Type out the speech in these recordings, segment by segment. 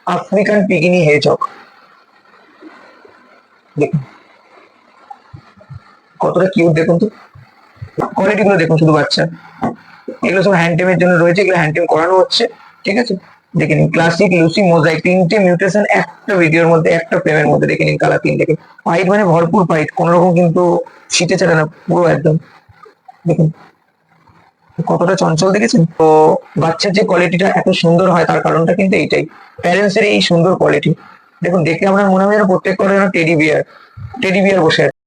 African পিগিনি হেজক। দেখুন কতটা cute, দেখুন তো কোয়ালিটি গুলো দেখুন শুধু বাচ্চা। এগুলো সব হ্যান্ডটেমের জন্য রয়েছে, এগুলো হ্যান্ডটেম করানো হচ্ছে, ঠিক আছে। দেখে নিন ক্লাসিক, লুসি, মোজাইক, তিনটে মিউটেশন একটা ভিডিওর মধ্যে, একটা ফ্রেমের মধ্যে। দেখে নিন কালার তিন দেখে, পাইট মানে ভরপুর পাইট, কোন রকম কিন্তু শীতে ছাড়ে না, পুরো একদম। দেখুন কতটা চঞ্চল, দেখেছেন তো। বাচ্চার যে কোয়ালিটিটা এত সুন্দর হয় তার কারণটা কিন্তু এইটাই, প্যারেন্টস এর এই সুন্দর কোয়ালিটি। দেখুন দেখে আমার মনে হয় যেন প্রত্যেক করে যেন টেডি বিয়ার, টেডি বিয়ার বসে আছে।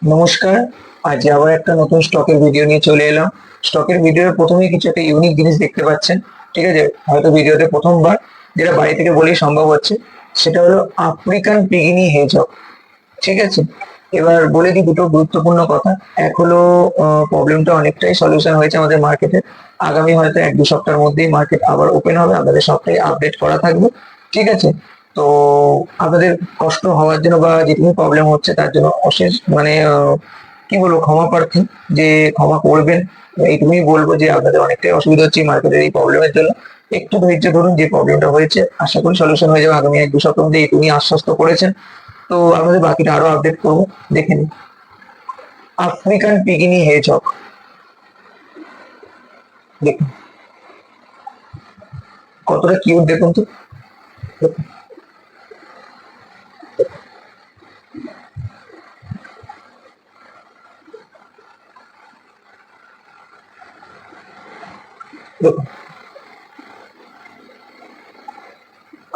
নমস্কার, আজ আবার একটা নতুন স্টকের ভিডিও নিয়ে চলে এলাম। স্টকের ভিডিওর প্রথমেই কিছু একটা ইউনিক জিনিস দেখতে পাচ্ছেন, ঠিক আছে। হয়তো ভিডিওতে প্রথমবার যেটা বাড়ি থেকে বলেই সম্ভব হচ্ছে, সেটা হলো আফ্রিকান পিগিনি হেজক, ঠিক আছে। এবার বলে দিই দুটো গুরুত্বপূর্ণ কথা। এক হলো প্রবলেমটা অনেকটাই সলিউশন হয়েছে আমাদের মার্কেটে। আগামী হয়তো এক দু সপ্তাহের মধ্যেই মার্কেট আবার ওপেন হবে, আপনাদের সবটাই আপডেট করা থাকবে, ঠিক আছে। তো আপনাদের কষ্ট হওয়ার জন্য বা যেটুকু প্রবলেম হচ্ছে তার জন্য অশেষ মানে কি বলবো, ক্ষমা প্রার্থী, যে ক্ষমা করবেন। এইটুকুই বলবো যে আপনাদের অনেকটাই অসুবিধা হচ্ছে মার্কেটের এই প্রবলেমের জন্য। একটু ধৈর্য ধরুন, যে প্রবলেমটা হয়েছে আশা করি সলিউশন হয়ে যাবে আগামী এক দু সপ্তাহের মধ্যে, এইটুকুই আশ্বস্ত করেছেন। তো আপনাদের বাকিটা আরো আপডেট করবো, দেখে নিন। আফ্রিকান পিগিনি হেজক, দেখুন কতটা কিউট, দেখুন তো। দেখুন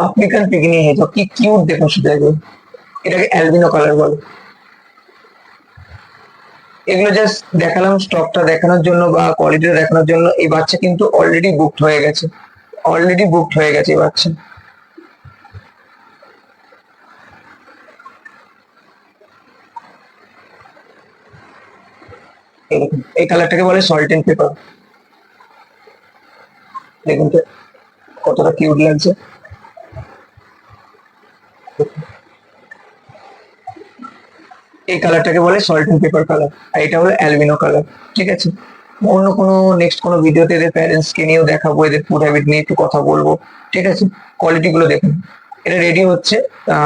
আফ্রিকান পিগিনি হেজক কি কিউট, দেখুন শুধু একবার। এটাকে অ্যালবিনো কালার বলে। এগুলো জাস্ট দেখালাম স্টকটা দেখানোর জন্য বা কোয়ালিটিটা দেখানোর জন্য। এই বাচ্চা কিন্তু অলরেডি বুকড হয়ে গেছে, অলরেডি বুকড হয়ে গেছে এই বাচ্চা। এই দেখুন, এই কালারটাকে বলে সল্ট এন্ড পেপার। দেখুন তো কতটা কিউট লাগছে। এই কালারটাকে বলে সল্ট এন্ড পেপার কালার, আর এটা হলো অ্যালবিনো কালার, ঠিক আছে। অন্য কোনো নেক্সট কোনো ভিডিওতে এদের প্যারেন্টস কে নিয়েও দেখাবো, এদের ফুড হ্যাবিট নিয়ে একটু কথা বলবো, ঠিক আছে। কোয়ালিটি গুলো দেখুন। এটা রেডি হচ্ছে,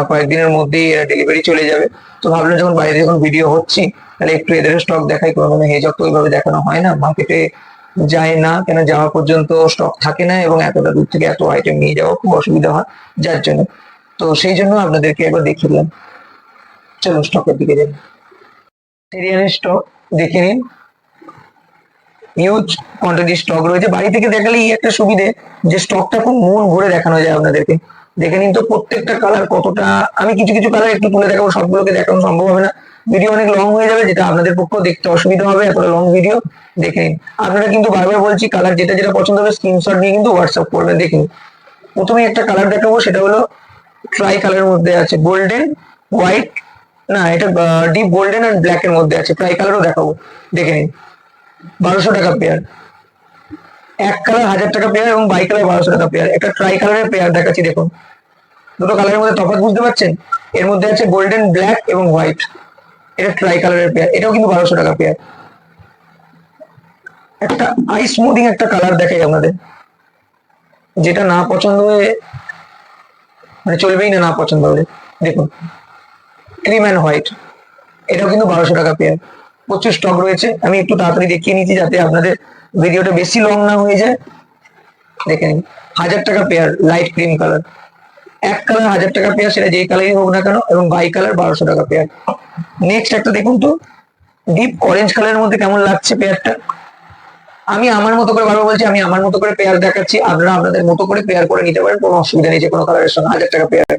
কয়েকদিনের মধ্যেই এরা ডেলিভারি চলে যাবে। তো ভাবলাম যখন বাইরে যখন ভিডিও হচ্ছি, তাহলে একটু এদের স্টক দেখাই। কোনো মানে হেজক তো ওইভাবে দেখানো হয় না, মার্কেটে যায় না, কেন যাওয়া পর্যন্ত স্টক থাকে না, এবং এতটা দূর থেকে এত আইটেম নিয়ে যাওয়া খুব অসুবিধা হয়, যার জন্য। তো সেই জন্য আপনাদেরকে একবার দেখিয়ে দিলাম। চলুন স্টকের দিকে যাই। সিরিয়ালের স্টক দেখে নিন, হিউজ কোয়ান্টিটি স্টক রয়েছে। বাড়ি থেকে দেখালে এই একটা সুবিধে, যে স্টকটা খুব মন ভরে দেখানো যায় আপনাদেরকে। দেখে নিন তো প্রত্যেকটা কালার কতটা। আমি কিছু কিছু কালার একটু তুলে দেখাবো, সবগুলোকে দেখানো সম্ভব হবে না, ভিডিও অনেক লং হয়ে যাবে, যেটা আপনাদের পক্ষেও দেখতে অসুবিধা হবে এতটা লং ভিডিও। দেখে নিন, আপনারা কিন্তু বারবার বলছি কালার যেটা যেটা পছন্দ হবে স্ক্রিনশট নিয়ে কিন্তু হোয়াটসঅ্যাপ করবেন। দেখুন প্রথমে একটা কালার দেখাবো, সেটা হলো ট্রাই কালারের মধ্যে আছে, গোল্ডেন হোয়াইট, না এটা ডিপ গোল্ডেন এন্ড ব্ল্যাক এর মধ্যে আছে। ট্রাই কালারও দেখাবো, দেখে নিন। 1200 টাকা পেয়ার। এক কালার 1000 টাকা পেয়ার এবং বাই কালার 1200 টাকা পেয়ার। একটা ট্রাই কালারের পেয়ার দেখাচ্ছি, দেখুন দুটো কালারের মধ্যে তফাৎ বুঝতে পারছেন। এর মধ্যে আছে গোল্ডেন, ব্ল্যাক এবং হোয়াইট। এটা ট্রাই কালারের পেয়ার, এটাও কিন্তু 1200 টাকা পেয়ার। একটা আই স্মুথিং একটা কালার দেখাই আপনাদের, যেটা না পছন্দ হয়ে মানে চলবেই না, না পছন্দ হলে। দেখুন ক্রিম অ্যান্ড হোয়াইট, এটাও কিন্তু 1200 টাকা পেয়ার। প্রচুর স্টক রয়েছে, আমি একটু তাড়াতাড়ি দেখিয়ে নিচ্ছি যাতে আপনাদের ভিডিওটা বেশি লং না হয়ে যায়। দেখে নিন 1000 টাকা পেয়ার, লাইট ক্রিম কালার। এক কালার 1000 টাকা পেয়ার, সেটা যেই কালারই হোক না কেন, এবং বাই কালার 1200 টাকা পেয়ার। নেক্সট একটা দেখুন তো, ডিপ অরেঞ্জ কালারের মধ্যে কেমন লাগছে পেয়ারটা। আমি আমার মতো করে বারবার বলছি, আমি আমার মতো করে পেয়ার দেখাচ্ছি, আপনারা আপনাদের মতো করে পেয়ার করে নিতে পারেন, কোনো অসুবিধা নেই যে কোনো কালারের সঙ্গে। 1000 টাকা পেয়ার।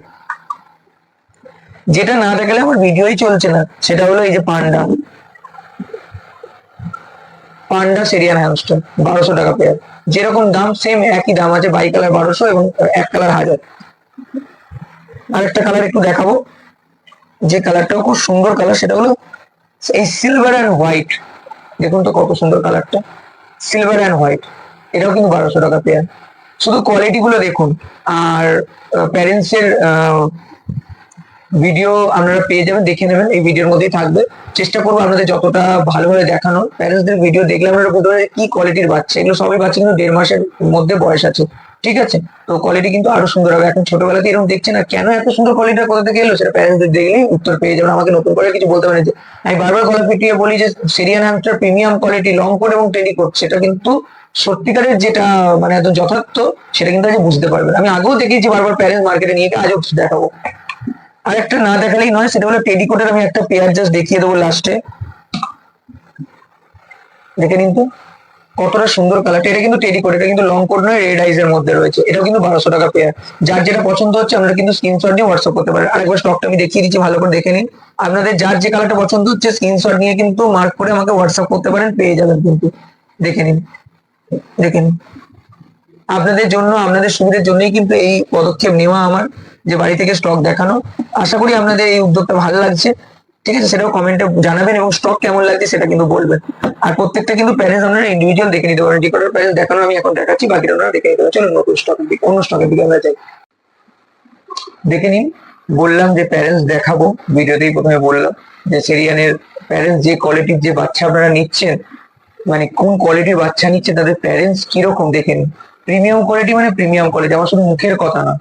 যেটা না দেখালে আমার ভিডিওই চলছে না, সেটা হলো এই যে পান্ডা, পান্ডা সেরিয়ান হ্যামস্টার, 1200 টাকা পেয়ার। যেরকম দাম সেম একই দাম আছে, বাই কালার 1200 এবং এক কালার 1000। আর একটা কালার একটু দেখাবো, যে কালারটাও খুব সুন্দর কালার, সেটা হলো এই সিলভার অ্যান্ড হোয়াইট। দেখুন তো কত সুন্দর কালারটা, সিলভার অ্যান্ড হোয়াইট। এটাও কিন্তু 1200 টাকা পেয়ার। শুধু কোয়ালিটি গুলো দেখুন। আর প্যারেন্টস এর ভিডিও আপনারা পেয়ে যাবেন, দেখে নেবেন, এই ভিডিওর মধ্যেই থাকবে। চেষ্টা করবো আপনাদের যতটা ভালোভাবে দেখানোর। প্যারেন্টসদের ভিডিও দেখলে আপনারা বুঝতে পারবেন কি কোয়ালিটির বাচ্চা। এগুলো সবই বাচ্চা কিন্তু 1.5 মাসের মধ্যে বয়স আছে, ঠিক আছে। তো কোয়ালিটি কিন্তু আরো সুন্দর হবে। এখন ছোটবেলাতে এরকম দেখছেন, আর কেন এত সুন্দর কোয়ালিটি কোথা থেকে এলো সেটা প্যারেন্টসদের দেখলেই উত্তর পেয়ে যাবেন। আমাকে নতুন করে কিছু বলতে পারেন যে আমি বারবার গলা ফিটিয়ে বলি যে Syrian hamster premium quality long coat এবং টেডি কোট, সেটা কিন্তু সত্যিকারের যেটা মানে একদম যথার্থ, সেটা কিন্তু আজ বুঝতে পারবেন। আমি আগেও দেখিয়েছি বারবার প্যারেন্টস মার্কেটে নিয়ে গিয়ে, আজও দেখাবো। আর একটা না দেখালেই নয়, সেটা হলো টেডি কোটের আমি একটা পেয়ার জাস্ট দেখিয়ে দেবো লাস্টে, দেখে নিন তো কতটা সুন্দর কালারটা। এটা কিন্তু টেডি কোট, এটা কিন্তু লং কোট নয়, রেড আইজ এর মধ্যে রয়েছে। এটাও কিন্তু 1200 টাকা পেয়ার। যার যেটা পছন্দ হচ্ছে আপনারা কিন্তু স্ক্রিনশট নিয়ে হোয়াটসঅ্যাপ করতে পারেন। আরেকবার স্টকটা আমি দেখিয়ে দিচ্ছি, ভালো করে দেখে নিন। আপনাদের যার যে কালারটা পছন্দ হচ্ছে স্ক্রিনশট নিয়ে কিন্তু মার্ক করে আমাকে হোয়াটসঅ্যাপ করতে পারেন, পেয়ে যাবেন কিন্তু। দেখে নিন, দেখে নিন। আপনাদের জন্য, আপনাদের সুবিধার জন্যই কিন্তু এই পদক্ষেপ নেওয়া আমার, যে বাড়ি থেকে স্টক দেখানো। আশা করি আপনাদের এই উদ্যোগটা ভালো লাগছে। ঠিক আছে, সেটাও কমেন্টে জানাবেন, এবং স্টক কেমন লাগছে সেটা কিন্তু বলবেন। আর প্রত্যেকটা কিন্তু প্যারেন্টস আপনারা ইন্ডিভিজুয়াল দেখে নিতে পারেন। যে কটার প্যারেন্টস দেখানো আমি এখন দেখাচ্ছি, বাকিটা আপনারা দেখে নিতে পারেন। চলুন নতুন স্টকের দিকে, অন্য স্টকের দিকে আমরা যাই। দেখে নিন, বললাম যে প্যারেন্টস দেখাবো, ভিডিওতেই প্রথমে বললাম যে সেরিয়ানের প্যারেন্টস যে কোয়ালিটির যে বাচ্চা আপনারা নিচ্ছেন, মানে কোন কোয়ালিটির বাচ্চা নিচ্ছে তাদের প্যারেন্টস কিরকম দেখে নিন। প্রিমিয়াম কোয়ালিটি মানে প্রিমিয়াম কোয়ালিটি, আমার শুধু মুখের কথা না,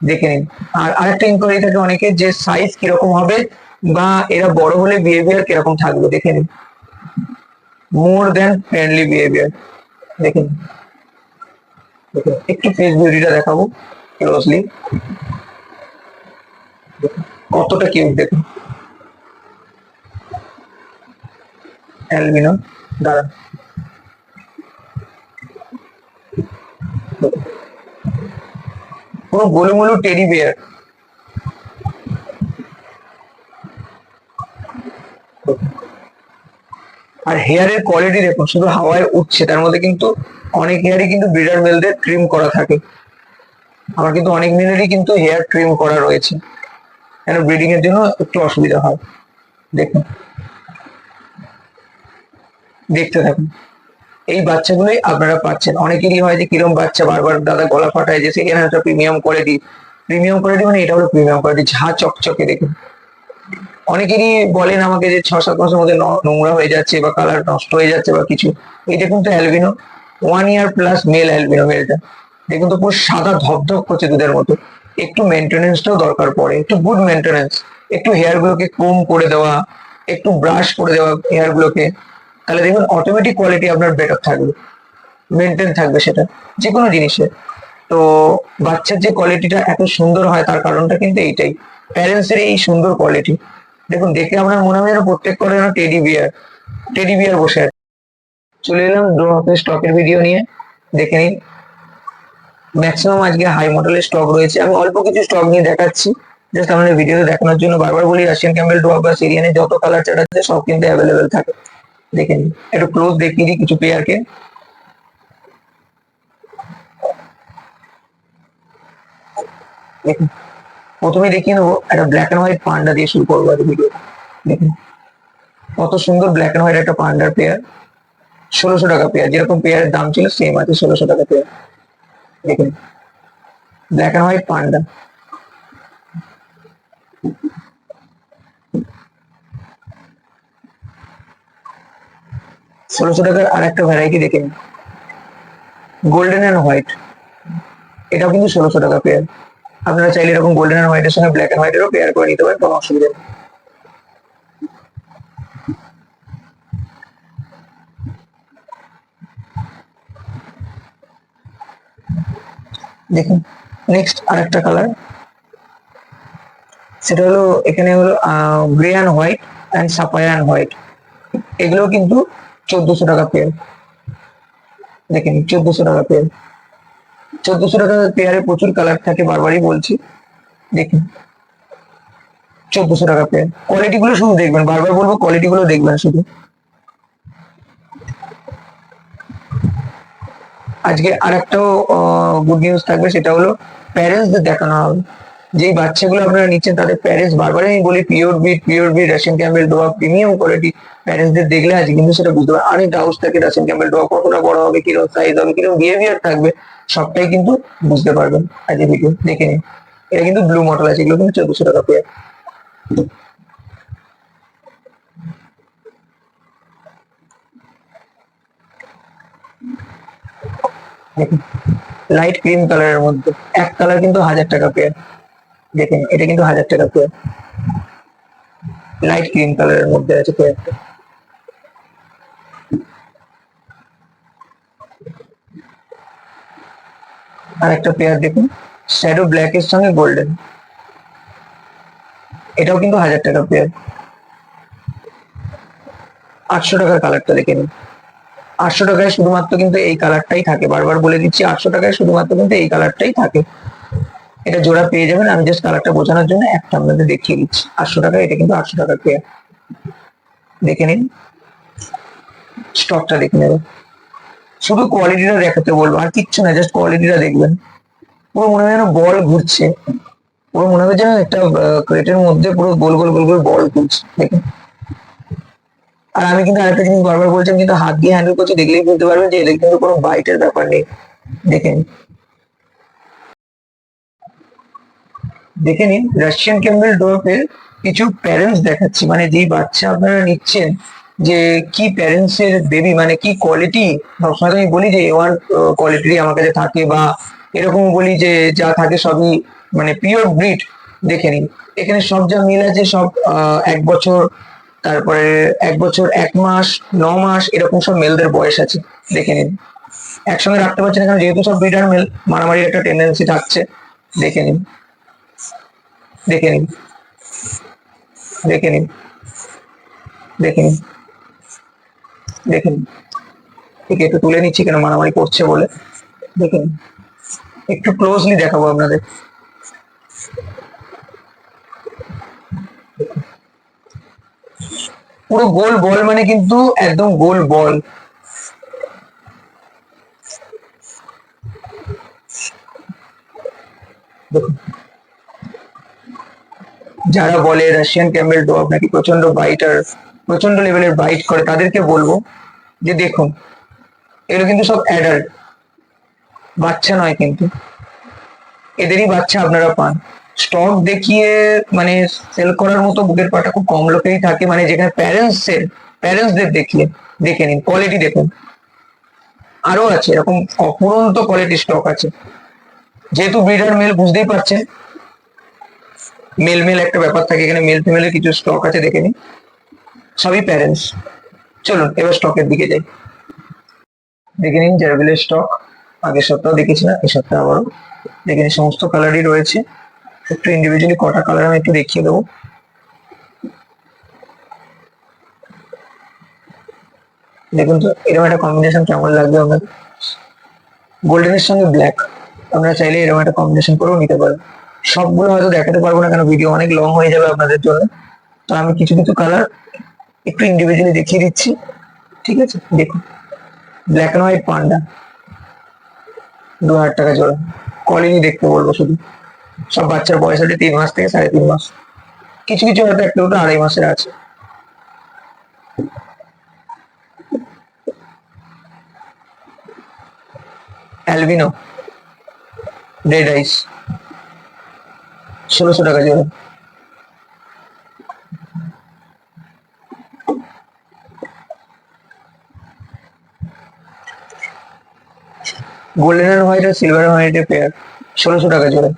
দেখে নিন। আর আরেকটা ইনকোয়ারি থাকে অনেকের, যে সাইজ কিরকম হবে বা এরা বড় হলে বিহেভিয়ার কিরকম থাকবে, দেখে নিন। মোর দেন ফ্রেন্ডলি বিহেভিয়ার, দেখে নিন। একটু ফেস বিউটিটা দেখাবো ক্লোজলি, কতটা কিউট দেখুন। অ্যালবিনো, দাঁড়ান, পুরো গোলুমোলু টেডি বিয়ার। আর হেয়ারের কোয়ালিটি দেখুন, শুধু হাওয়ায় উঠছে, তার মধ্যে কিন্তু অনেক হেয়ারই কিন্তু ব্রিডার মেলদের ট্রিম করা থাকে। আমার কিন্তু অনেক মেলেরই কিন্তু হেয়ার ট্রিম করা রয়েছে, কেন ব্রিডিং এর জন্য একটু অসুবিধা হয়। দেখুন, দেখতে থাকুন। এই বাচ্চাগুলোই আপনারা পাচ্ছেন। অনেকেরই হয় যে কিরম বাচ্চা বারবার দাদা গলা ফাটায়, যে সেখানে একটা প্রিমিয়াম কোয়ালিটি। প্রিমিয়াম কোয়ালিটি মানে এটা হলো প্রিমিয়াম কোয়ালিটি, ঝা চকচকে দেখুন। অনেকেরই বলেন আমাকে যে 6-7 মাসের মধ্যে নোংরা হয়ে যাচ্ছে বা কালার নষ্ট হয়ে যাচ্ছে বা কিছু। এটা কিন্তু albino, 1 year plus male albino মেলটা। দেখুন তো পুরো সাদা ধপধপ করছে দুধের মতো। একটু মেনটেনেন্সটাও দরকার পড়ে, একটু গুড মেনটেনেন্স, একটু হেয়ার গুলোকে কোম করে দেওয়া, একটু ব্রাশ করে দেওয়া হেয়ার গুলোকে, তাহলে দেখুন অটোমেটিক কোয়ালিটি আপনার বেটার থাকবে, মেনটেন থাকবে সেটা যে কোনো জিনিসে। তো বাচ্চার যে কোয়ালিটিটা এত সুন্দর হয়, তার কারণটা কিন্তু এইটাই, প্যারেন্টস এর এই সুন্দর কোয়ালিটি। দেখুন, দেখে আপনার মনে হবে যেন প্রত্যেক করে যেন টেডি বিয়ার, টেডি বিয়ার বসে আছে। চলে এলাম ড্রপের স্টকের ভিডিও নিয়ে, দেখে নিন। ম্যাক্সিমাম আজকে হাই মডেলের স্টক রয়েছে, আমি অল্প কিছু স্টক নিয়ে দেখাচ্ছি জাস্ট আমাদের ভিডিওতে দেখানোর জন্য। বারবার বলি রাশিয়ান ক্যাম্বেল ড্রপ বা সিরিয়ানের যত কালার চার্ট আছে সব কিন্তু অ্যাভেলেবেল থাকে। দেখে নিন, একটু ক্লোজ দেখিয়ে দিই কিছু পেয়ারকে। দেখুন, প্রথমে দেখিয়ে নেবো একটা ব্ল্যাক এন্ড হোয়াইট পান্ডা দিয়ে শুরু করবো ভিডিও। দেখুন কত সুন্দর ব্ল্যাক এন্ড হোয়াইট একটা পান্ডার পেয়ার, 1600 টাকা পেয়ার। যেরকম পেয়ারের দাম ছিল সেম আছে, 1600 টাকা পেয়ার। দেখুন, ব্ল্যাক এন্ড হোয়াইট পান্ডা, 1600 টাকার। আর একটা ভ্যারাইটি দেখে নিন, গোল্ডেন এন্ড হোয়াইট, এটাও কিন্তু 1600 টাকা পেয়ার। আপনারা চাইলে এরকম গোল্ডেন এন্ড হোয়াইটের সঙ্গে ব্ল্যাক এন্ড হোয়াইটেরও পেয়ার করে নিতে পারেন, কোনো অসুবিধা নেই। দেখুন, নেক্সট আরেকটা কালার, সেটা হলো এখানে হলো grey and white and Sapphire and white. এগুলো কিন্তু 1400 টাকা পেয়ার। দেখেন 1400 টাকা পেয়ার, 1400 টাকা পেয়ারে প্রচুর কালার থাকে, বারবারই বলছি। দেখুন 1400 টাকা পেয়ার, কোয়ালিটি গুলো শুধু দেখবেন, বারবার বলবো কোয়ালিটি গুলো দেখবেন শুধু। আজকে আরেকটাও গুড নিউজ থাকবে, সেটা হলো প্যারেন্টসদের দেখানো হবে। যেই বাচ্চাগুলো আপনারা নিচ্ছেন তাদের প্যারেন্টস, বারবার আমি বলি পিওর ব্রিড রাশিয়ান ক্যাম্বেল ডোয়া প্রিমিয়াম কোয়ালিটি। প্যারেন্টসদের দেখলে আজ কিন্তু সেটা বুঝতে পারে। অনেক ডাউট থাকে রাশিয়ান ক্যাম্বেল ডোয়া কতটা বড় হবে, কিরকম সাইজ হবে, কিরকম বিহেভিয়ার থাকবে, সবটাই কিন্তু বুঝতে পারবেন আজকে ভিডিও দেখে নিন। এটা কিন্তু ব্লু মডেল আছে, এগুলো কিন্তু 1400 টাকা পেয়ার। দেখুন, লাইট ক্রিম কালারের মধ্যে, এক কালার কিন্তু 1000 টাকা পেয়ার। দেখেন এটা কিন্তু 1000 টাকা পেয়ার, লাইট ক্রিম কালারের মধ্যে আছে পেয়ারটা। আর একটা পেয়ার দেখুন, শ্যাডো ব্ল্যাক এর সঙ্গে গোল্ডেন, এটাও কিন্তু 1000 টাকা পেয়ার। 800 টাকার কালারটা দেখে নিন। 800 টাকায় শুধুমাত্র কিন্তু এই কালারটাই থাকে, বারবার বলে দিচ্ছি 800 টাকায় শুধুমাত্র কিন্তু এই কালারটাই থাকে। এটা জোড়া পেয়ে যাবেন, আমি জাস্ট কালারটা বোঝানোর জন্য একটা আপনাদের দেখিয়ে দিচ্ছি। 800 টাকায় এটা কিন্তু 800 টাকার পেয়ার। দেখে নিন, স্টকটা দেখে নেবেন। শুধু কোয়ালিটিটা দেখাতে বলবো, আর কিচ্ছু না, জাস্ট কোয়ালিটিটা দেখবেন। পুরো মনে হয় যেন বল ঘুরছে, পুরো মনে হয় যেন একটা ক্রেটের মধ্যে পুরো গোল গোল গোল গোল বল ঘুরছে, দেখুন। আর আমি কিন্তু আরেকটা জিনিস বারবার বলছি, আমি কিন্তু হাত দিয়ে হ্যান্ডেল করছি, দেখলেই বুঝতে পারবেন যে এটা কিন্তু কোনো বাইটের ব্যাপার নেই। দেখেন, দেখে নিন, রাশিয়ান ক্যাম্বেল ডোরফের কিছু প্যারেন্টস দেখাচ্ছি, মানে যেই বাচ্চা আপনারা নিচ্ছেন, যে কি প্যারেন্টস এর বেবি, মানে কি কোয়ালিটি। সবসময় তো আমি বলি যে A1 কোয়ালিটি আমার কাছে থাকে, বা এরকম বলি যে যা থাকে সবই মানে পিওর ব্রিড। দেখে নিন, এখানে সব যা মিল আছে সব 1 বছর, তারপরে 1 বছর 1 মাস, 9 মাস, এরকম সব মেলদের বয়স আছে। দেখে নিন, একসঙ্গে রাখতে পারছেন না কারণ যেহেতু সব ব্রিডার মেল, মারামারির একটা টেন্ডেন্সি থাকছে। দেখে নিন, দেখে নিন, দেখে নিন, দেখে নিন, দেখে নিন। ঠিক একটু তুলে নিচ্ছি কেন, মারামারি করছে বলে। দেখে নিন, একটু ক্লোজলি দেখাবো আপনাদের। পুরো গোল বল, মানে কিন্তু একদম গোল বল। দেখুন, যারা বলে রাশিয়ান ক্যাম্বেল ডগ নাকি প্রচন্ড বাইটার, প্রচন্ড লেভেলের বাইট করে, তাদেরকে বলবো যে দেখুন, এগুলো কিন্তু সব অ্যাডাল্ট বাচ্চা নয়, কিন্তু এদেরই বাচ্চা আপনারা পান। স্টক দেখিয়ে মানে সেল করার মতো বুকের পাটা খুব কম লোকেরই থাকে, মানে যেখানে প্যারেন্টসদের দেখিয়ে। দেখে নিন, কোয়ালিটি দেখুন, আরো আছে এরকম অফুরন্ত কোয়ালিটি স্টক আছে। যেহেতু ব্রিডার মেল, বুঝতেই পারছেন মেল মেল একটা ব্যাপার থাকে এখানে, মেল ফিমেলের কিছু স্টক আছে, দেখে নিন, সবই প্যারেন্টস। চলুন এবার স্টকের দিকে যাই। দেখে নিন জার্বিলের স্টক, আগের সপ্তাহ দেখেছি না, এই সপ্তাহে আবারও দেখে নিন, সমস্ত কালারই রয়েছে। একটু ইন্ডিভিজুয়ালি কটা কালার আমি একটু দেখিয়ে দেবো। দেখুন তো এরকম একটা কম্বিনেশন কেমন লাগবে আপনাদের, গোল্ডেনের সঙ্গে ব্ল্যাক। আপনারা চাইলে এরকম একটা কম্বিনেশন করেও নিতে পারেন। সবগুলো হয়তো দেখাতে পারবো না, কেন ভিডিও অনেক লং হয়ে যাবে আপনাদের জন্য। তো আমি কিছু কিছু কালার একটু ইন্ডিভিজুয়ালি দেখিয়ে দিচ্ছি, ঠিক আছে। দেখুন, ব্ল্যাক অ্যান্ড হোয়াইট পান্ডা, 2000 টাকা জোড়া। কলিনি দেখতে বলবো শুধু, সব বাচ্চার বয়স আছে 3 মাস থেকে 3.5 মাস, কিছু কিছু হয়তো একটা দুটো 2.5 মাসের আছে। অ্যালবিনো রেড আইস, 1600 টাকা জোড়া। গোল্ডেন অ্যান্ড হোয়াইট আর সিলভার অ্যান্ড হোয়াইটের পেয়ার, 1600 টাকা জোড়া।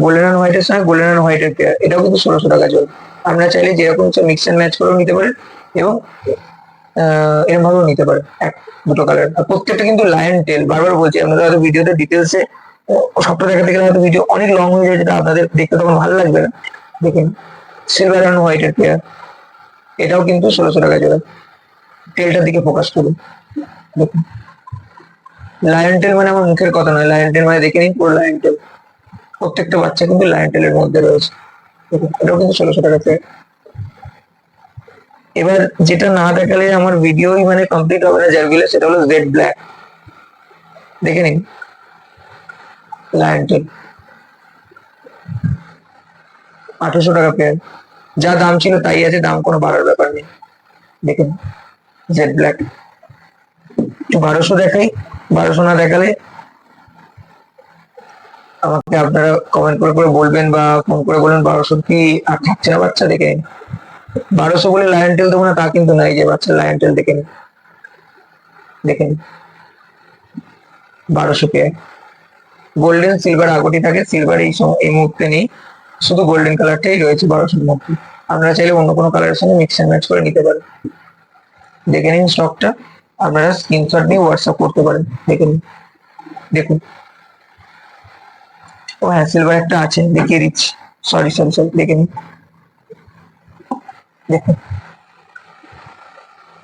গোল্ডেন অ্যান্ড হোয়াইটের সঙ্গে গোল্ডেন অ্যান্ড হোয়াইটের পেয়ার, এটাও কিন্তু 1600 টাকা জোড়া। আপনারা চাইলে যেরকম মিক্স অ্যান্ড ম্যাচ করেও নিতে পারেন, এবং এরকম ভাবেও নিতে পারেন, এক দুটো কালার। আর প্রত্যেকটা কিন্তু লায়ন টেল, বারবার বলছি আপনাদের, হয়তো ভিডিওতে ডিটেলসে সবটা দেখাতে গেলে হয়তো ভিডিও অনেক লং হয়ে যায়, যেটা আপনাদের দেখতে তখন ভালো লাগবে না। দেখুন, সিলভার অ্যান্ড হোয়াইটের পেয়ার, এটাও কিন্তু 1600 টাকা জোড়া। টেলটার দিকে ফোকাস করুন, দেখুন, লায়ন টেল মানে আমার মুখের কথা নয়, লায়ন টেল মানে দেখে নিন পুরো লায়ন টেল। প্রত্যেকটা বাচ্চা কিন্তু লায়ন টেলের মধ্যে রয়েছে। দেখুন, এটাও কিন্তু 1600 টাকা পেয়ার। এবার যেটা না দেখালে আমার ভিডিওই মানে কমপ্লিট হবে না জার্ভিলে, সেটা হলো জেড ব্ল্যাক। দেখে নিন, লায়ন টেল, 1800 টাকা পেয়ার। যা দাম ছিল তাই আছে, দাম কোনো বাড়ার ব্যাপার নেই। দেখুন, জেড ব্ল্যাক। একটু 1200 দেখাই, 1200 না দেখালে আমাকে আপনারা কমেন্ট করে করে বলবেন, বা ফোন করে বলবেন 1200 কি আর থাকছে না বাচ্চা। দেখে নিন, 1200 বলে লায়ন টেল দেবো না তা কিন্তু নাই, যে বাচ্চা লায়ন টেল দেখে নিন। দেখেন 1200 পেয়ার। গোল্ডেন সিলভার আগটি থাকে, সিলভার এই মুহূর্তে নেই, শুধু গোল্ডেন কালারটাই রয়েছে 1200-র মধ্যে। আপনারা চাইলে অন্য কোনো কালারের সঙ্গে মিক্স অ্যান্ড ম্যাচ করে নিতে পারেন। দেখে নিন স্টকটা, আপনারা স্ক্রিনশট নিয়ে হোয়াটসঅ্যাপ করতে পারেন। দেখে নিন, দেখুন। ও হ্যাঁ, সিলভার একটা আছে, দেখিয়ে দিচ্ছি। সরি সরি সরি, দেখে নিন, দেখুন।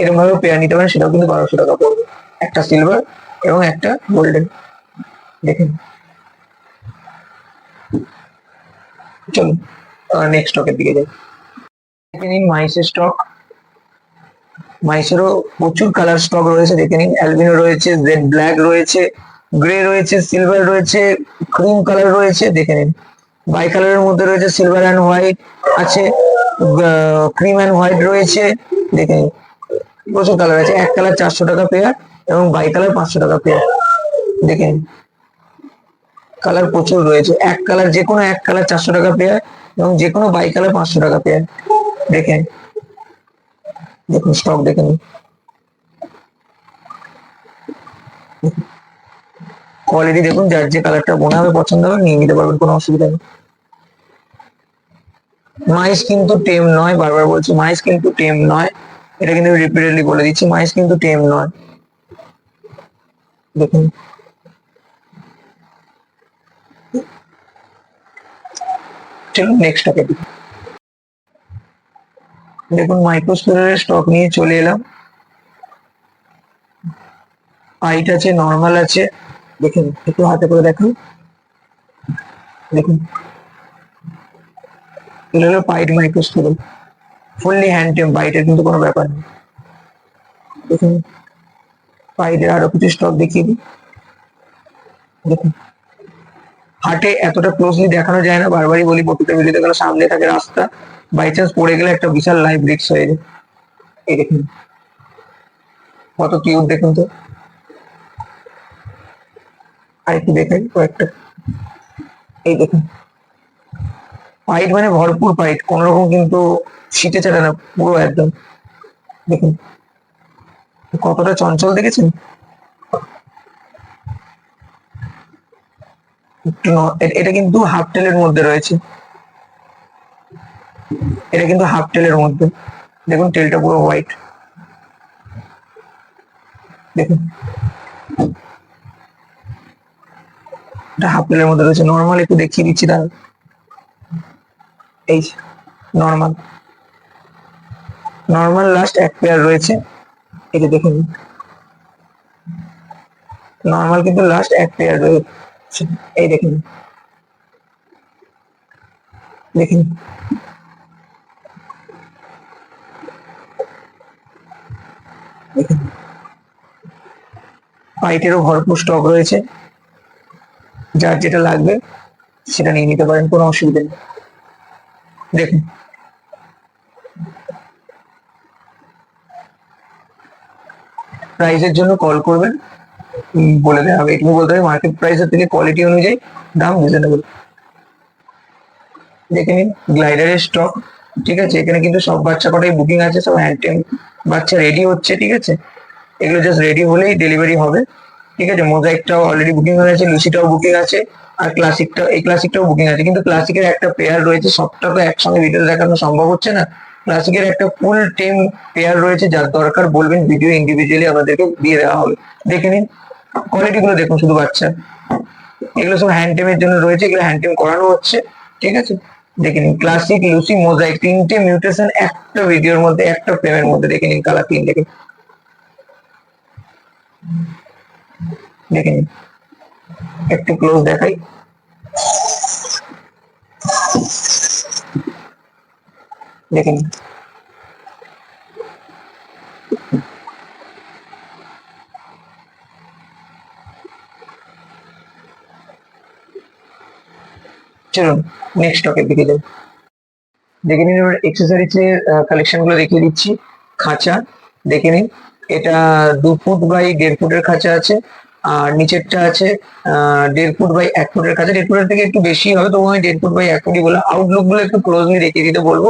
এরকম ভাবে পেয়ার নিতে পারেন, সেটাও কিন্তু 1200 টাকা পড়বে। একটা সিলভার এবং একটা গোল্ডেন। দেখেন, চলুন নেক্সট স্টকের দিকে যাই। দেখে নিন মাইসের স্টক। মাইসেরও প্রচুর কালার স্টক রয়েছে, দেখে নিন। অ্যালবিনো রয়েছে, জেড ব্ল্যাক রয়েছে, গ্রে রয়েছে, সিলভার রয়েছে, ক্রিম কালার রয়েছে। দেখে নিন, বাই কালারের মধ্যে রয়েছে, সিলভার অ্যান্ড হোয়াইট আছে, ক্রিম অ্যান্ড হোয়াইট রয়েছে। দেখে নিন, প্রচুর কালার আছে। এক কালার 400 টাকা পেয়ার এবং বাই কালার 500 টাকা পেয়ার। দেখে নিন, কালার প্রচুর রয়েছে। এক কালার, যে কোনো এক কালার 400 টাকা পেয়ার এবং যে কোনো বাই কালার 500 টাকা পেয়ার। দেখেন, দেখুন স্টক, দেখে নিন। কোয়ালিটি দেখুন, যার যে কালারটা মনে হবে, পছন্দ হবে, নিয়ে নিতে পারবেন, কোনো অসুবিধা নেই। মাইস কিন্তু টেম নয়, বারবার বলছি, মাইস কিন্তু টেম নয়। এটা কিন্তু রিপিটেডলি বলে দিচ্ছি, মাইস কিন্তু টেম নয়। দেখুন, চলুন নেক্সট টপিক। দেখুন, মাইক্রোস্পোরের স্টক নিয়ে চলে এলাম। হাইট আছে, নর্মাল আছে। দেখুন, একটু হাতে করে দেখুন, দেখুন। এটা হলো পাইড মাইক্রোস্পোর, ফুললি হ্যান্ড টেম, বাইটের কিন্তু কোনো ব্যাপার নেই। দেখুন, পাইডের আরো কিছু স্টক দেখিয়ে দিই। দেখুন, হাটে এতটা ক্লোজলি দেখানো যায় না, বারবারই বলি, প্রতিটা ভিডিওতে গেলে সামনে থাকে রাস্তা, বাই চান্স পড়ে গেলে একটা বিশাল লাইভ রিস্ক হয়ে যায়। এই দেখুন, কত কিউট, দেখুন তো। আর একটু দেখাই কয়েকটা। এই দেখুন, পাইট মানে ভরপুর পাইট, কোন রকম কিন্তু ছিটে ছাড়ে না, পুরো একদম। দেখুন কতটা চঞ্চল, দেখেছেন? এটা কিন্তু হাফ টেলের মধ্যে রয়েছে, এটা কিন্তু হাফ টেলের মধ্যে। দেখুন, টেলটা পুরো হোয়াইট। দেখুন, এটা হাফ টেলের মধ্যে রয়েছে। নর্মাল একটু দেখিয়ে দিচ্ছি, তার এই নর্মাল, নর্মাল লাস্ট এক পেয়ার রয়েছে। এটা দেখুন, নর্মাল কিন্তু লাস্ট এক পেয়ার রয়েছে। এই দেখুন, দেখুন। দেখুন, পাইটেরও ভরপুর স্টক রয়েছে, যার যেটা লাগবে সেটা নিয়ে নিতে পারেন, কোনো অসুবিধা নেই। দেখুন, প্রাইসের জন্য কল করবেন, বলে দেওয়া হবে। এটুকু বলতে হবে, মার্কেট প্রাইসের থেকে কোয়ালিটি অনুযায়ী দাম রিজনেবল। দেখে নিন গ্লাইডারের স্টক, ঠিক আছে। এখানে কিন্তু সব বাচ্চা কটাই বুকিং আছে, সব হ্যান্ড টেম বাচ্চা রেডি হচ্ছে, ঠিক আছে। এগুলো জাস্ট রেডি হলেই ডেলিভারি হবে, ঠিক আছে। মোজাইকটাও অলরেডি বুকিং হয়ে আছে, লুসিটাও বুকিং আছে, আর ক্লাসিকটা, এই ক্লাসিকটাও বুকিং আছে। কিন্তু ক্লাসিকের একটা পেয়ার রয়েছে, সবটা তো একসঙ্গে ভিডিও দেখানো সম্ভব হচ্ছে না। ক্লাসিকের একটা ফুল টেম পেয়ার রয়েছে, যার দরকার বলবেন, ভিডিও ইন্ডিভিজুয়ালি আমাদেরকে দিয়ে দেওয়া হবে। দেখে নিন কোয়ালিটি গুলো, দেখুন শুধু বাচ্চা। এগুলো সব হ্যান্ড টেমের জন্য রয়েছে, এগুলো হ্যান্ড টেম করানো হচ্ছে, ঠিক আছে। দেখে নিন, ক্লাসিক, লুসি, মোজাইক, তিনটে মিউটেশন একটা ভিডিওর মধ্যে, একটা ফ্রেমের মধ্যে। দেখে নিন কালার তিন, দেখে দেখে নিন, একটু ক্লোজ দেখাই। দেখে নিন, চলুন নেক্সট টপিক দিকে যাই। দেখে নিন, এবার এক্সেসরিজ এর কালেকশন গুলো দেখিয়ে দিচ্ছি। খাঁচা দেখে নিন, এটা 2 ফুট বাই 1.5 ফুটের খাঁচা আছে, আর নিচেরটা আছে 1.5 ফুট বাই 1 ফুটের খাঁচা। 1.5 ফুটের থেকে একটু বেশি হবে, তবু আমি 1.5 ফুট বাই 1 ফুটই বললাম। আউটলুক গুলো একটু ক্লোজলি দেখিয়ে দিতে বলবো।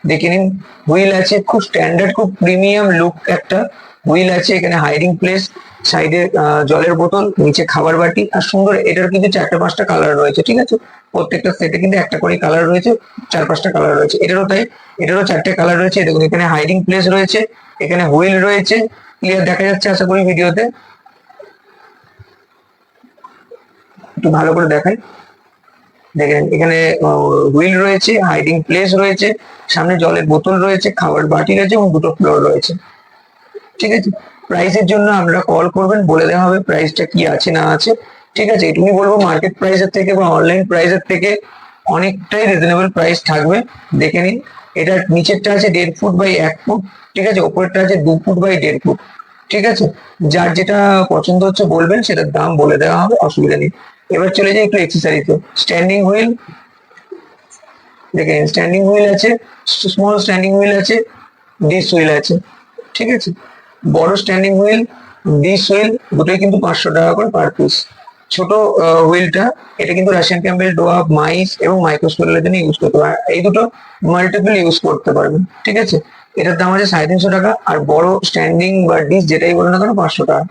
দেখে নিন। হুইল আছে, খুব স্ট্যান্ডার্ড, খুব প্রিমিয়াম লুক একটা হুইল আছে। এখানে হাইডিং প্লেস, সাইডে জলের বোতল, নিচে খাবার বাটি, আর সুন্দর এটার কিন্তু 4-5টা কালার রয়েছে, ঠিক আছে। প্রত্যেকটা সেটে কিন্তু একটা করে কালার রয়েছে, 4-5টা কালার রয়েছে। এটারও তাই, এটারও 4টে কালার রয়েছে। দেখুন এখানে হাইডিং প্লেস রয়েছে, এখানে হুইল রয়েছে। ক্লিয়ার দেখা যাচ্ছে আশা করি ভিডিওতে, একটু ভালো করে দেখাই। দেখেন এখানে হুইল রয়েছে, হাইডিং প্লেস রয়েছে, সামনে জলের বোতল রয়েছে, খাবার বাটি রয়েছে এবং দুটো ফ্লোর রয়েছে, ঠিক আছে। প্রাইসের জন্য আপনারা কল করবেন, বলে দেওয়া হবে প্রাইসটা কি আছে না আছে, ঠিক আছে। এটুকুই বলবো, মার্কেট প্রাইসের থেকে বা অনলাইন প্রাইসের থেকে অনেকটাই রিজনেবল প্রাইস থাকবে। দেখে নিন, এটার নিচেরটা আছে 1.5 ফুট বাই 1 ফুট, ঠিক আছে। ওপরেরটা আছে 2 ফুট বাই 1.5 ফুট, ঠিক আছে। যার যেটা পছন্দ হচ্ছে বলবেন, সেটার দাম বলে দেওয়া হবে, অসুবিধা নেই। এবার চলে যাই একটু এক্সেসরিজে। স্ট্যান্ডিং হুইল, দেখেন স্ট্যান্ডিং হুইল আছে, স্মল স্ট্যান্ডিং হুইল আছে, ডিস হুইল আছে, ঠিক আছে। বড় স্ট্যান্ডিং হুইল, ডিস হুইল দুটোই কিন্তু 500 টাকা করে পার পিস। ছোট হুইলটা, এটা কিন্তু রাশিয়ান ক্যাম্বেল, ডোয়াব, মাইস এবং মাইক্রোস্কোলের জন্য ইউজ করতে পারবেন। এই দুটো মাল্টিপল ইউজ করতে পারবেন, ঠিক আছে। এটার দাম আছে 350 টাকা। আর বড় স্ট্যান্ডিং বা ডিস যেটাই বলে না কেন, 500 টাকা।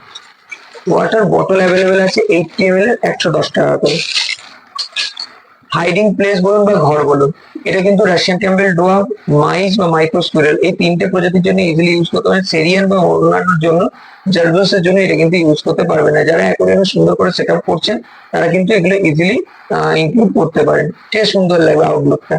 ওয়াটার বটল অ্যাভেলেবেল আছে 80 ml এর, 110 টাকা করে। হাইডিং প্লেস বলুন বা ঘর বলুন, এটা কিন্তু রাশিয়ান ক্যাম্বেল, ডোয়াব, মাইস বা মাইক্রোস্কুইরেল এই 3টে প্রজাতির জন্য ইজিলি ইউজ করতে পারেন। সেরিয়ান বা অন্যান্য জন্য, জার্ভাসের জন্য এটা কিন্তু ইউজ করতে পারবে না। যারা অ্যাকোয়ারিয়ামে সুন্দর করে সেট আপ করছেন, তারা কিন্তু এগুলো ইজিলি ইনক্লুড করতে পারেন, ঠিক আছে। সুন্দর লাগবে আউটলুকটা।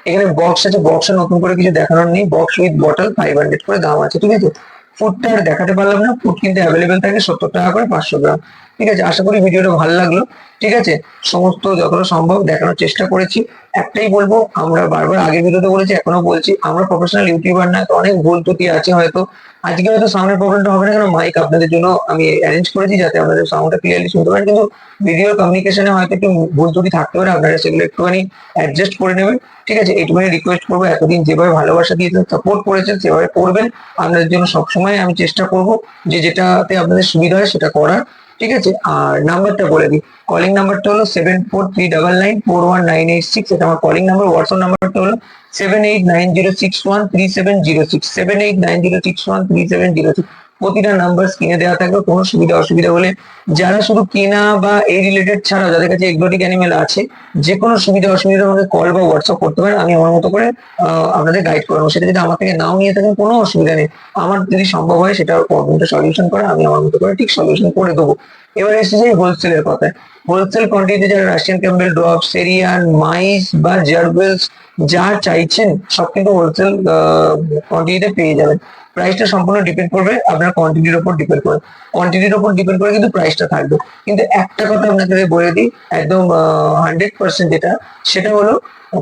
এখানে বক্স আছে, বক্সে নতুন করে কিছু দেখানোর নেই। বক্স উইথ বটল 500 করে দাম আছে, ঠিক আছে। ফুডটা আর দেখাতে পারলাম না, ফুড কিন্তু অ্যাভেলেবেল থাকে 70 টাকা করে 500 গ্রাম, ঠিক আছে। আশা করি ভিডিওটা ভালো লাগলো, ঠিক আছে। সমস্ত যতটা সম্ভব দেখানোর চেষ্টা করেছি। একটাই বলবো, আমরা বারবার আগের ভিডিওতে বলেছি, এখনো বলছি, আমরা প্রফেশনাল ইউটিউবার না, তো অনেক ভুল ত্রুটি আছে হয়তো। আজকে হয়তো সাউন্ডের প্রবলেমটা হবে না, কেন মাইক আপনাদের জন্য আমি অ্যারেঞ্জ করেছি যাতে আপনাদের সাউন্ডটা ক্লিয়ারলি শুনতে পারেন, কিন্তু ভিডিও কমিউনিকেশনে হয়তো একটু ভুল ত্রুটি থাকতে পারে, আপনারা সেগুলো একটুখানি অ্যাডজাস্ট করে নেবেন, ঠিক আছে। এইটুকুনি রিকোয়েস্ট করবো, এতদিন যেভাবে ভালোবাসা দিয়েছেন, সাপোর্ট করেছেন, সেভাবে করবেন। আপনাদের জন্য সবসময় আমি চেষ্টা করব যে যেটাতে আপনাদের সুবিধা হয় সেটা করার, ঠিক আছে। আর নাম্বারটা বলে দিই, কলিং নাম্বারটা হলো 7439941986, এটা আমার কলিং নাম্বার। হোয়াটসঅ্যাপ নাম্বারটা হলো 7890613706, 7890613706। প্রতিটা নাম্বার স্ক্রিনে দেওয়া থাকবে। কোনো সুবিধা অসুবিধা হলে, যারা শুধু কেনা বা এই রিলেটেড ছাড়াও যাদের কাছে এক্সোটিক অ্যানিমেল আছে, যে কোনো সুবিধা অসুবিধা আমাকে কল বা হোয়াটসঅ্যাপ করতে পারেন। আমি আমার মতো করে আপনাদের গাইড করবো। সেটা যদি আমার থেকে নাও নিয়ে থাকেন, কোনো অসুবিধা নেই। আমার যদি সম্ভব হয় সেটা প্রবলেমটা সলিউশন করা, আমি আমার মতো করে ঠিক সলিউশন করে দেবো। এবার এসে যাই হোলসেলের কথায়। হোলসেল কোয়ান্টিটিতে যারা রাশিয়ান ক্যাম্বেল, ডগ, সেরিয়ান, মাইস বা জার্বেলস যা চাইছেন, সব কিন্তু হোলসেল কোয়ান্টিটিতে পেয়ে যাবেন। প্রাইসটা সম্পূর্ণ ডিপেন্ড করবে আপনার কোয়ান্টিটির উপর ডিপেন্ড করে, কোয়ান্টিটির উপর ডিপেন্ড করে কিন্তু প্রাইসটা থাকবে। কিন্তু একটা কথা আপনাকে বলে দিই, একদম 100% যেটা, সেটা হলো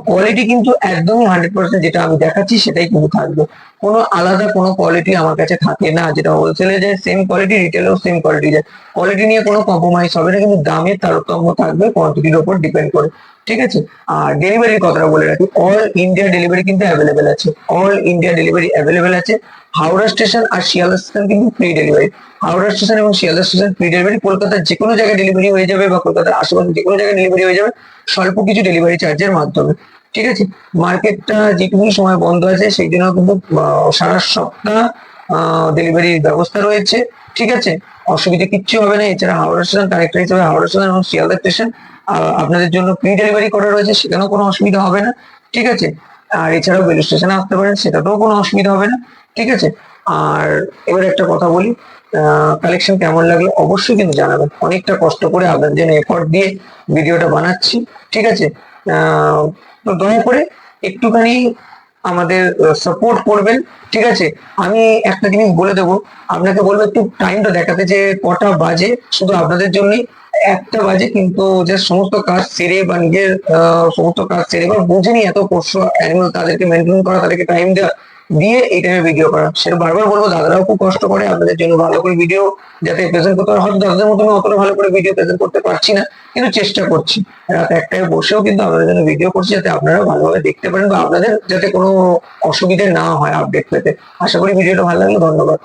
কোয়ালিটি কিন্তু একদমই 100% যেটা আমি দেখাচ্ছি সেটাই কিন্তু থাকবে। কোনো আলাদা কোনো কোয়ালিটি আমার কাছে থাকে না। যেটা হোলসেলে যায় সেম কোয়ালিটি, রিটেলেও সেম কোয়ালিটি যায়। কোয়ালিটি নিয়ে কোনো কম্প্রোমাইজ হবে না, কিন্তু দামের তারতম্য থাকবে কোয়ান্টিটির উপর ডিপেন্ড করে, ঠিক আছে। আর ডেলিভারির কথাটা বলে রাখি, অল ইন্ডিয়া ডেলিভারি কিন্তু অ্যাভেলেবেল আছে, অল ইন্ডিয়া ডেলিভারি অ্যাভেলেবেল আছে। হাওড়া স্টেশন আর শিয়ালদা স্টেশন কিন্তু ফ্রি ডেলিভারি। হাওড়া স্টেশন এবং শিয়ালদা স্টেশন ফ্রি ডেলিভারি। কলকাতার যে কোনো জায়গায় ডেলিভারি হয়ে যাবে, বা কলকাতার আশেপাশে যে কোনো জায়গায় ডেলিভারি হয়ে যাবে স্বল্প কিছু ডেলিভারি চার্জের মাধ্যমে, ঠিক আছে। মার্কেটটা যেটুকু সময় বন্ধ আছে, সেই জন্য কিন্তু সারা সপ্তাহ ডেলিভারির ব্যবস্থা রয়েছে, ঠিক আছে। অসুবিধা কিচ্ছু হবে না। এছাড়া হাওড়া স্টেশন কানেক্টর হিসেবে হাওড়া স্টেশন এবং শিয়ালদা স্টেশন আপনাদের জন্য ফ্রি ডেলিভারি করা রয়েছে, সেখানেও কোনো অসুবিধা হবে না, ঠিক আছে। আর এছাড়াও বেলুর স্টেশনে আসতে পারেন, সেটাতেও কোনো অসুবিধা হবে না, ঠিক আছে। আর এবার একটা কথা বলি, কালেকশন কেমন লাগলো অবশ্যই কিন্তু জানাবেন। অনেকটা কষ্ট করে আপনাদের জন্য এফোর্ট দিয়ে ভিডিওটা বানাচ্ছি, ঠিক আছে। তো দয়া করে একটুখানি আমাদের সাপোর্ট করবেন, ঠিক আছে। আমি একটা জিনিস বলে দেবো, আপনাকে বলবো একটু টাইমটা দেখাতে, যে কটা বাজে, শুধু আপনাদের জন্যই। 1টা বাজে, কিন্তু যে সমস্ত কাজ সেরে বা নিজের সমস্ত কাজ সেরে বা বুঝিনি এত পোষ্য অ্যানিমাল, তাদেরকে মেনটেন করা, তাদেরকে টাইম দেওয়া, দিয়ে এই টাইমে ভিডিও করা, সেটা বারবার বলবো। দাদারাও খুব কষ্ট করে আপনাদের জন্য ভালো করে ভিডিও যাতে প্রেজেন্ট করতে পারে। হয়তো দাদাদের মতো আমি অতটা ভালো করে ভিডিও প্রেজেন্ট করতে পারছি না, কিন্তু চেষ্টা করছি। রাত 1টায় বসেও কিন্তু আপনাদের জন্য ভিডিও করছি, যাতে আপনারা ভালোভাবে দেখতে পারেন বা আপনাদের যাতে কোনো অসুবিধা না হয় আপডেট পেতে। আশা করি ভিডিওটা ভালো লাগলো। ধন্যবাদ।